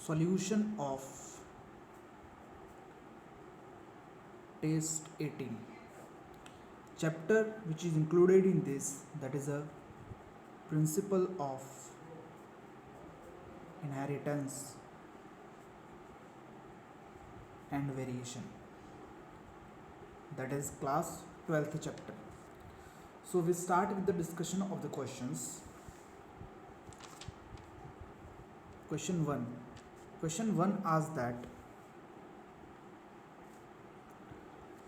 Solution of test 18 chapter which is included in this, that is a principle of inheritance and variation, that is class 12th chapter. So we start with the discussion of the questions. Question 1 asks that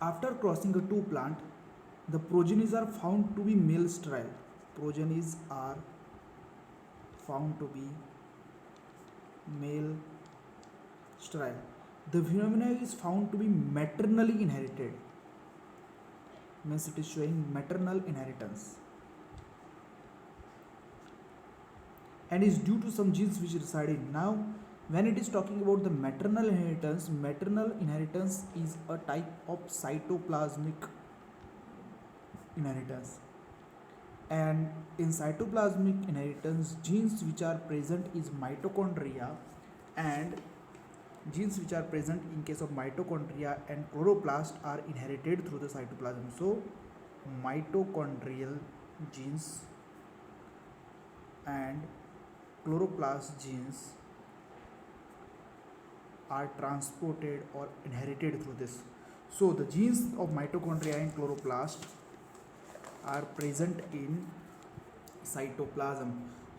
after crossing a two plant, the progenies are found to be male sterile. Progenies are found to be male sterile. The phenomena is found to be maternally inherited. Means it is showing maternal inheritance and is due to some genes which reside in. Now, when it is talking about the maternal inheritance is a type of cytoplasmic inheritance. And in cytoplasmic inheritance, genes which are present is mitochondria, and genes which are present in case of mitochondria and chloroplast are inherited through the cytoplasm. So mitochondrial genes and chloroplast genes are transported or inherited through this. So the genes of mitochondria and chloroplast are present in cytoplasm.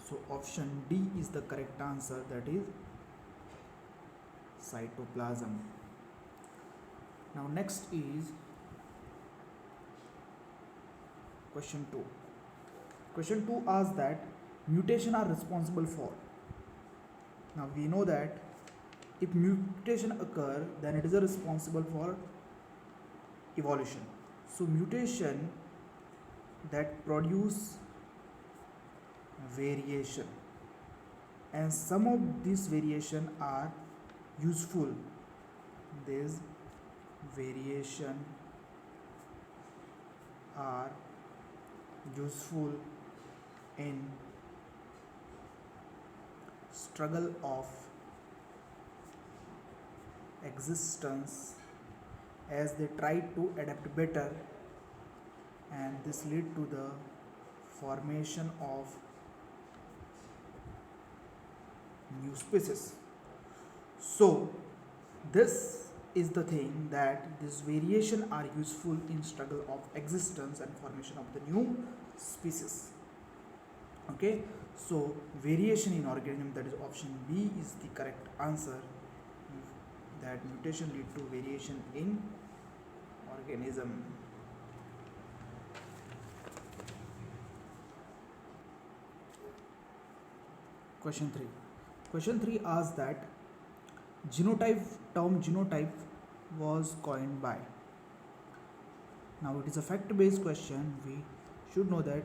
So option D is the correct answer, that is cytoplasm. Now next is question 2. Question 2 asks that mutation are responsible for. Now we know that if mutation occur, then it is responsible for evolution. So mutation that produce variation, and some of these variation are useful. These variation are useful in struggle of existence, as they try to adapt better, and this lead to the formation of new species. So this is the thing, that this variation are useful in struggle of existence and formation of the new species. Okay, so variation in organism, that is option B is the correct answer, that mutation lead to variation in organism. Question 3. Question 3 asks that term genotype was coined by. Now it is a fact-based question. We should know that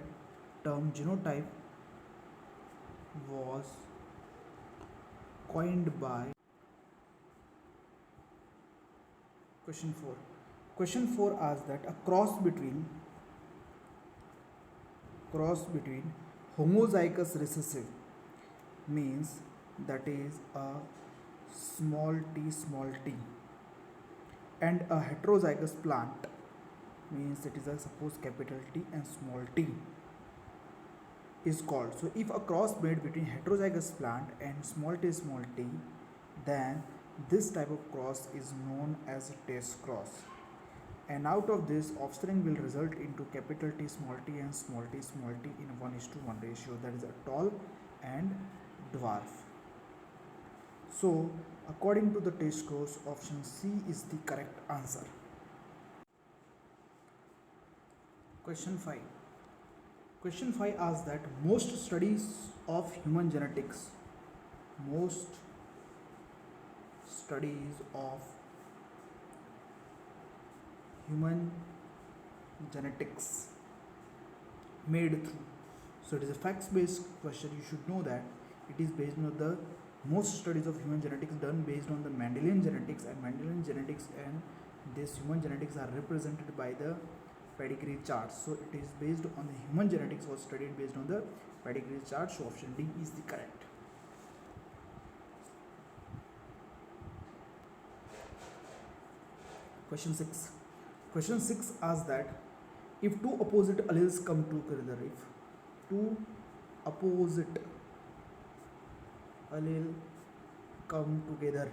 term genotype was coined by. Question 4. Question 4 asks that a cross between homozygous recessive means, that is a small t, and a heterozygous plant means it is a suppose capital T and small t is called. So if a cross made between heterozygous plant and small t, then this type of cross is known as a test cross, and out of this offspring will result into capital T and small t in 1:1 ratio, that is a tall and dwarf. So according to the test scores, option C is the correct answer. Question 5. Question 5 asks that most studies of human genetics made through. So it is a facts based question. You should know that it is based on the most studies of human genetics done based on the Mendelian genetics, and this human genetics are represented by the pedigree chart. So it is based on the human genetics was studied based on the pedigree chart. So option D is the correct. Question 6. Question 6 asks that if two opposite alleles come together, if two opposite allele come together,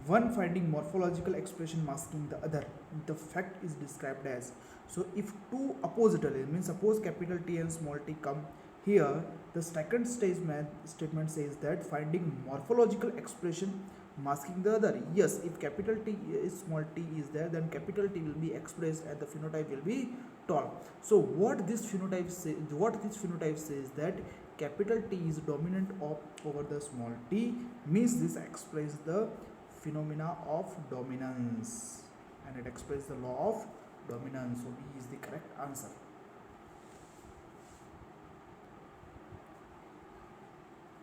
one finding morphological expression masking the other, the fact is described as. So if two opposite alleles, means suppose capital T and small t come here, the second statement says that finding morphological expression masking the other. Yes, if capital T is small t is there, then capital T will be expressed and the phenotype will be tall. So what this phenotype says that capital T is dominant over the small t, means this expresses the phenomena of dominance, and it expresses the law of dominance. So B is the correct answer.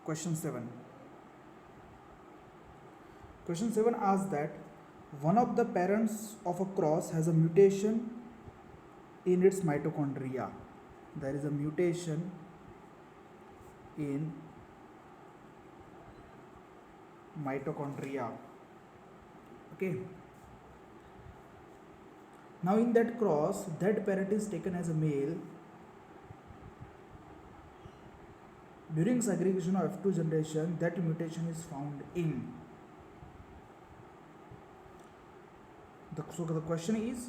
Question 7. Question 7 asks that one of the parents of a cross has a mutation in its mitochondria. There is a mutation in mitochondria. Okay. Now in that cross, that parent is taken as a male. During segregation of F2 generation, that mutation is found in. So the question is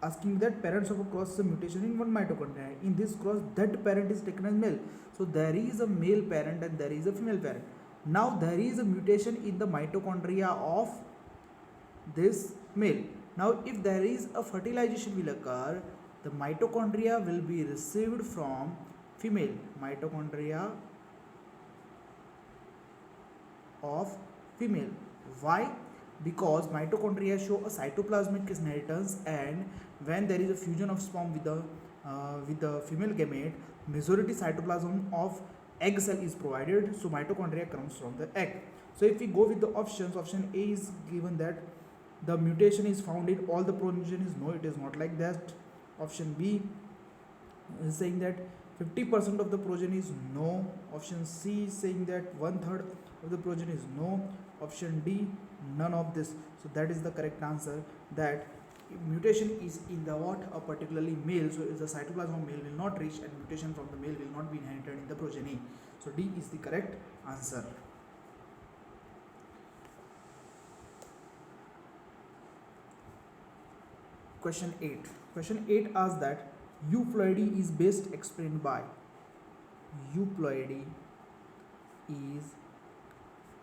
asking that parents of a cross is a mutation in one mitochondria. In this cross, that parent is taken as male. So there is a male parent and there is a female parent. Now there is a mutation in the mitochondria of this male. Now if there is a fertilization will occur, the mitochondria will be received from female. Mitochondria of female. Why? Because mitochondria show a cytoplasmic inheritance, and when there is a fusion of sperm with the female gamete, majority cytoplasm of egg cell is provided, so mitochondria comes from the egg. So if we go with the options, option A is given that the mutation is found in all the progenies. No, it is not like that. Option B is saying that 50% of the progeny is no. Option C is saying that 1/3 of the progeny is no. Option D, none of this. So that is the correct answer, that mutation is in the what, a particularly male, so the cytoplasm of male will not reach and mutation from the male will not be inherited in the progeny. So D is the correct answer. Question 8. Question 8 asks that euploidy is best explained by. Euploidy is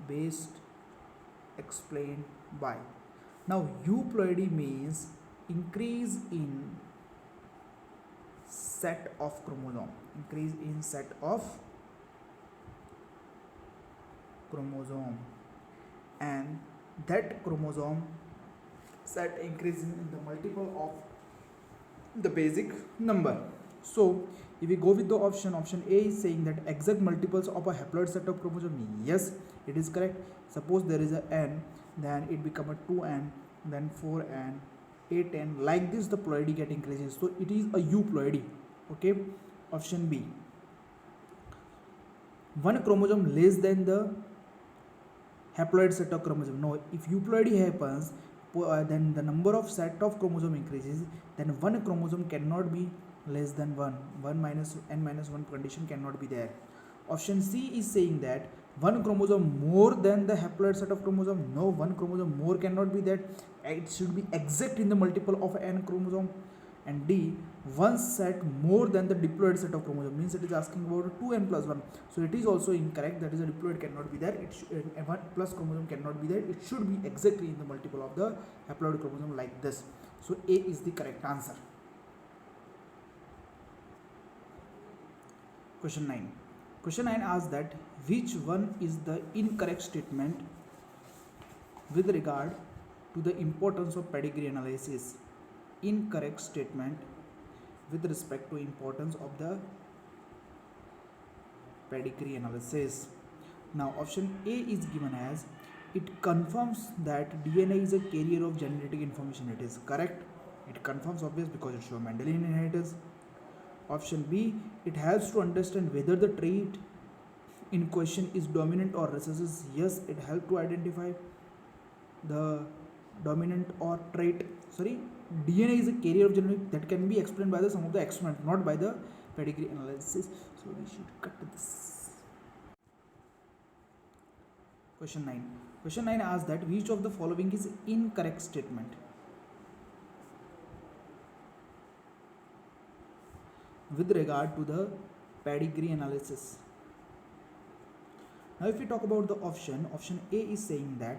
best explained by. Now euploidy means increase in set of chromosome. Increase in set of chromosome, and that chromosome set increases in the multiple of the basic number. So if we go with the option A is saying that exact multiples of a haploid set of chromosome. Yes, it is correct. Suppose there is a n, then it become a 2n, then 4n, 8n, like this the ploidy get increases. So it is a euploidy. Okay. Option B, one chromosome less than the haploid set of chromosome. No, if euploidy happens, then the number of set of chromosome increases, then one chromosome cannot be less than 1 minus n minus 1 condition cannot be there. Option C is saying that one chromosome more than the haploid set of chromosome. No, one chromosome more cannot be that, it should be exact in the multiple of n chromosome. And D, one set more than the diploid set of chromosome, means it is asking about 2n plus 1. So it is also incorrect, that is a diploid cannot be there, it should, 1 plus chromosome cannot be there, it should be exactly in the multiple of the haploid chromosome like this. So A is the correct answer. Question 9. Question 9 asks that which one is the incorrect statement with regard to the importance of pedigree analysis. Incorrect statement with respect to importance of the pedigree analysis. Now option A is given as it confirms that DNA is a carrier of genetic information. It is correct. It confirms obvious because it shows Mendelian inheritance. Option B, it helps to understand whether the trait in question is dominant or recessive. Yes, it helps to identify the dominant or trait. Sorry, DNA is a carrier of genetic that can be explained by the sum of the experiment, not by the pedigree analysis. So we should cut this. Question 9. Question 9 asks that which of the following is incorrect statement? With regard to the pedigree analysis. Now if we talk about the option A is saying that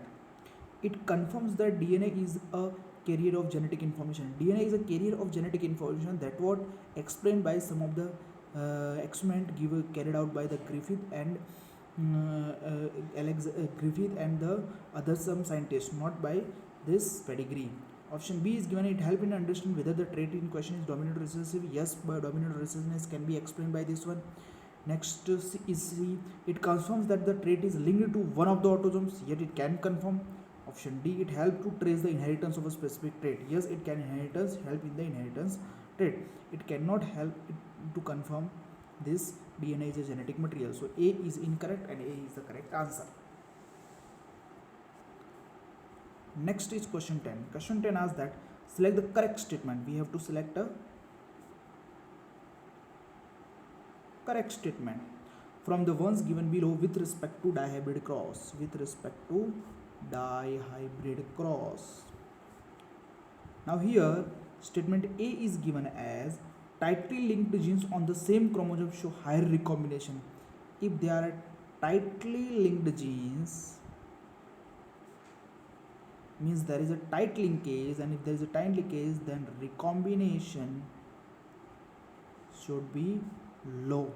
it confirms that DNA is a carrier of genetic information. DNA is a carrier of genetic information that what explained by some of the experiment carried out by the Griffith and Griffith and the other some scientists, not by this pedigree. Option B is given it help in understanding whether the trait in question is dominant or recessive. Yes, by dominant or recessiveness can be explained by this one. Next is C. It confirms that the trait is linked to one of the autosomes, yet it can confirm. Option D. It helps to trace the inheritance of a specific trait. Yes, it can help in the inheritance trait. It cannot help it to confirm this DNA is a genetic material. So A is incorrect and A is the correct answer. Next is question 10. Question 10 asks that select the correct statement. We have to select a correct statement from the ones given below with respect to dihybrid cross. With respect to dihybrid cross. Now here statement A is given as tightly linked genes on the same chromosome show higher recombination. If they are tightly linked genes, means there is a tight linkage, and if there is a tight linkage then recombination should be low,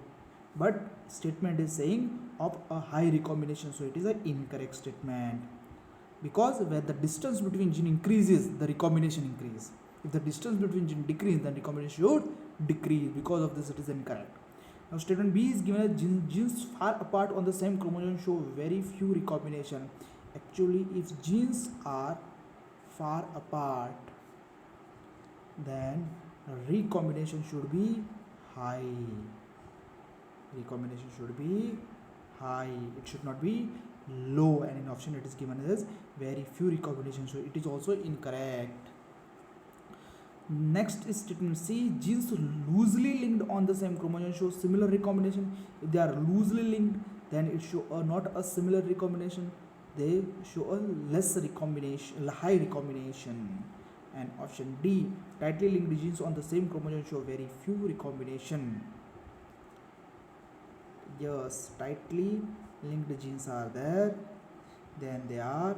but statement is saying of a high recombination, so it is an incorrect statement, because where the distance between gene increases the recombination increase. If the distance between gene decrease then recombination should decrease. Because of this it is incorrect. Now statement B is given as genes far apart on the same chromosome show very few recombination. Actually, if genes are far apart then recombination should be high. Recombination should be high, it should not be low, and in option it is given as very few recombination, so it is also incorrect. Next is statement C. Genes loosely linked on the same chromosome show similar recombination. If they are loosely linked then it show not a similar recombination, they show a less recombination, high recombination. And option D. Tightly linked genes on the same chromosome show very few recombination. Yes, tightly linked genes are there, then they are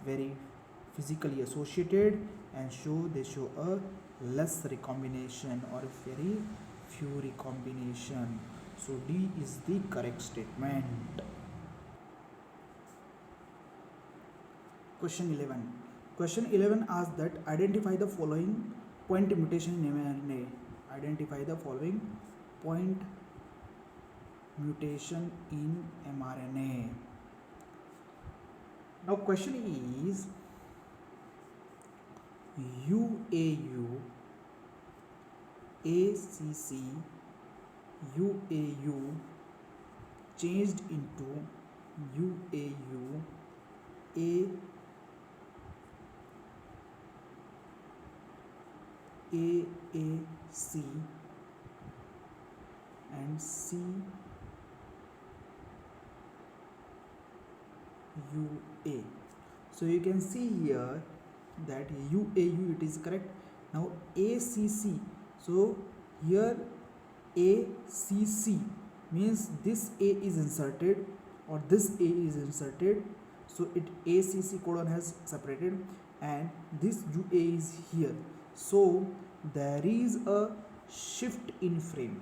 very physically associated and they show a less recombination or very few recombination. So D is the correct statement. Question 11. Question 11 asks that identify the following point mutation in mRNA. Identify the following point mutation in mRNA. Now question is UAU, ACC, UAU changed into UAU, AAC and CUA. So you can see here that UAU it is correct. Now ACC, so here ACC means this A is inserted or this A is inserted, so it ACC codon has separated and this UA is here, so there is a shift in frame,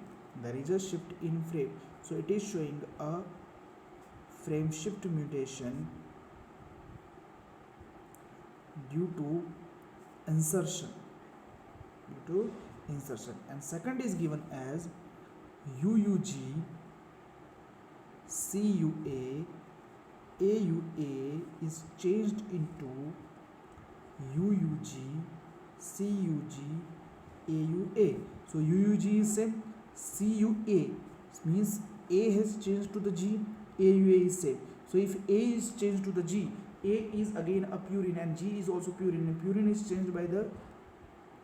so it is showing a frame shift mutation due to insertion, and second is given as UUG, CUA, AUA is changed into UUG, CUG, AUA. So UUG is same, CUA means A has changed to the G, AUA is same. So if A is changed to the G, A is again a purine and G is also purine, and purine is changed by the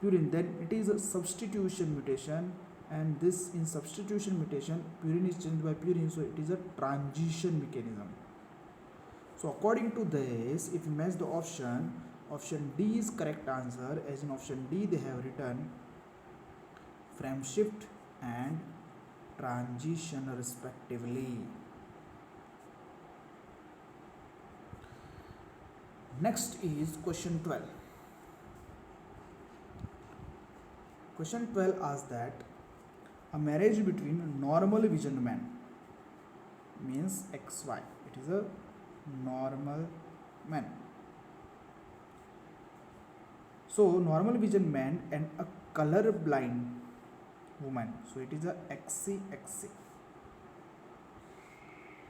purine, then it is a substitution mutation, and this in substitution mutation purine is changed by purine, so it is a transition mechanism. So according to this, if you match the option D is correct answer, as in option D they have written frame shift and transition respectively. Next is question 12. Question 12 asks that a marriage between normal vision man, means XY, it is a normal man. So normal vision man and a color blind woman, so it is a XC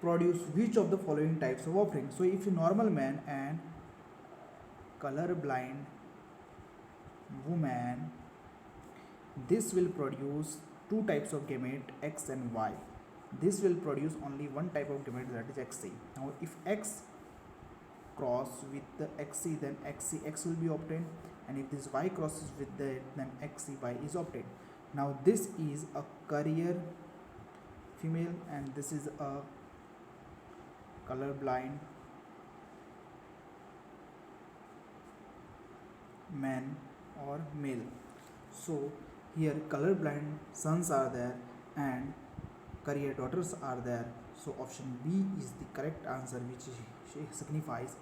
produce which of the following types of offspring? So if a normal man and color blind woman, this will produce two types of gamete, X and Y. This will produce only one type of gamete, that is XC. Now if X cross with the XC, then XCX will be obtained, and if this Y crosses with the, then XCY is obtained. Now this is a carrier female and this is a color blind man or male. So here color blind sons are there and career daughters are there, so option B is the correct answer, which signifies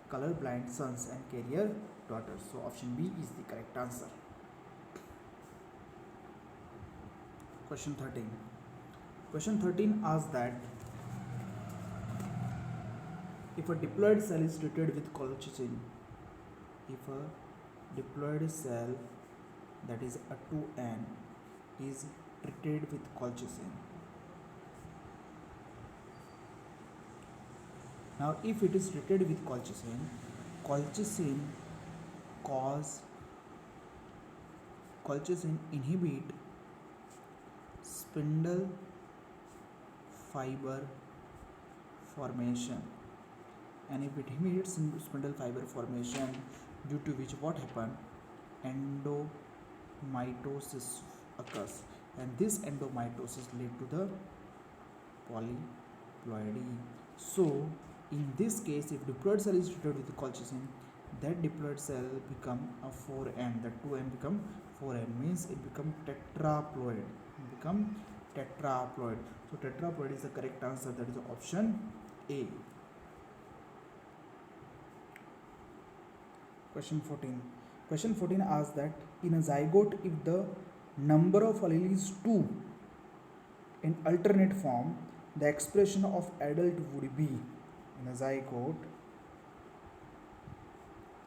color blind sons and career daughters. So option B is the correct answer. Question 13. Question 13 asks that if a diploid cell is treated with colchicine, if a diploid cell, that is a 2N, is treated with colchicine. Now if it is treated with colchicine, colchicine inhibit spindle fiber formation, and if it inhibits spindle fiber formation, due to which what happen, endomitosis occurs, and this endomitosis lead to the polyploidy. So in this case, if diploid cell is treated with colchicine, that diploid cell become a 4N, that 2N become 4N, means it become tetraploid. So tetraploid is the correct answer, that is option A. Question 14. Question 14 asks that in a zygote, if the number of alleles is 2 in alternate form, the expression of adult would be, in a zygote,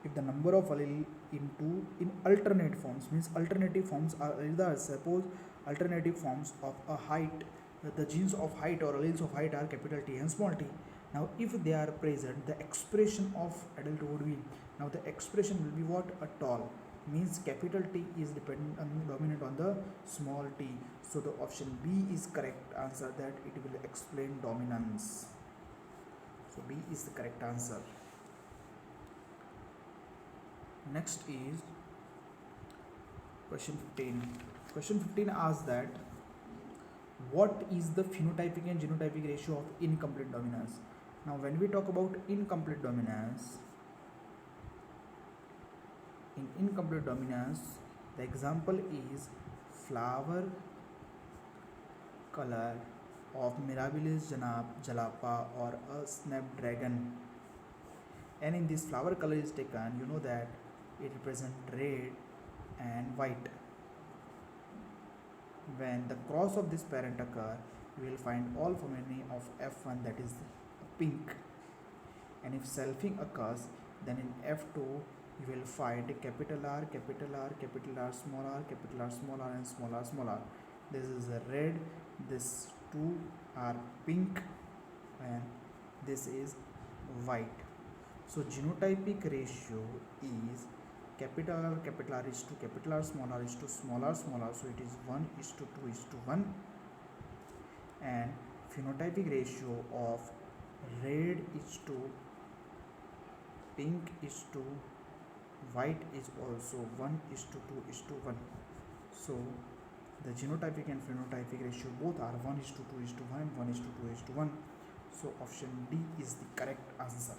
if the number of allele in alternate forms, means alternative forms are either, suppose alternative forms of a height, the genes of height or alleles of height are capital T and small t. Now if they are present, the expression of adult would be, now the expression will be what, a tall, means capital T is dominant on the small t. So the option B is correct answer, that it will explain dominance. So B is the correct answer. Next is question 15. Question 15 asks that what is the phenotypic and genotypic ratio of incomplete dominance? Now when we talk about incomplete dominance, in incomplete dominance, the example is flower color of Mirabilis jalapa or a snapdragon, and in this flower color is taken, you know that it represents red and white. When the cross of this parent occur, you will find all family of F1, that is pink, and if selfing occurs, then in F2 you will find capital R, capital R, capital R, small r, capital R, small r, and small r, small r. This is a red, this two are pink, and this is white. So genotypic ratio is capital R is to capital R, small r is to small r, small r. So it is 1:2:1, and phenotypic ratio of red is to pink is to white is also 1 is to 2 is to 1. So the genotypic and phenotypic ratio both are 1 is to 2 is to 1 and 1 is to 2 is to 1. So option D is the correct answer.